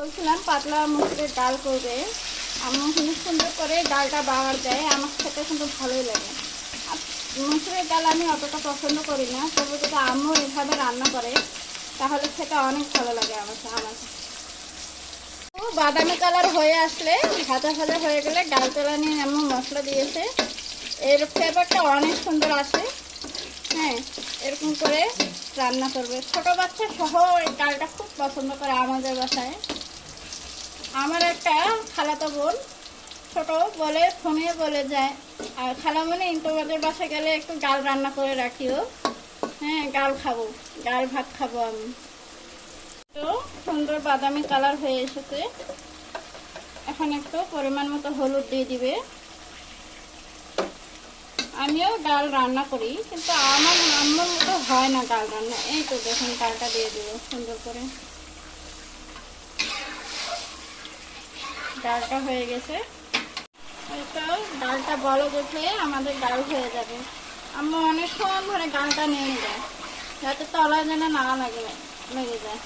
বলছিলাম পাতলা মুসুরের ডাল করবে। আম্মু কিন্তু সুন্দর করে ডালটা বাগার দেয়, আমার খেতে কিন্তু ভালোই লাগে। আর মুসুরের ডাল আমি অতটা পছন্দ করি না, তবে যদি আম্মু এভাবে রান্না করে তাহলে খেতে অনেক ভালো লাগে আমার। বাদামি কালার হয়ে আসলে, ভাজা ভাজা হয়ে গেলে ডাল তোলা নিয়ে আম্মু মশলা দিয়েছে। এর ফ্লেভারটা অনেক সুন্দর আসে। হ্যাঁ, এরকম করে রান্না করবে। ছোট বাচ্চা সহ এই ডালটা খুব পছন্দ করে আমাদের বাসায়। আমার একটা খালাতো বোন ছোট বলে, ফোনে বলে যায় আর খালামণি তোমাদের বাসায় গেলে একটু ডাল রান্না করে রাখিও। হ্যাঁ, ডাল খাবো, ডাল ভাত খাবো আমি। তো সুন্দর বাদামি কালার হয়ে এসেছে। এখন একটু পরিমাণ মতো হলুদ দিয়ে দিবে। আমিও ডাল রান্না করি, কিন্তু আমার আম্মুর মতো হয় না ডাল রান্না। এই তো দেখুন, ডালটা দিয়ে দিব সুন্দর করে। ডালটা হয়ে গেছে। তো ডালটা বলক উঠলে আমাদের ডাল হয়ে যাবে। আম্মু অনেকক্ষণ ধরে ডালটা নিয়ে যায় যাতে তলায় যেন না লেগে যায়।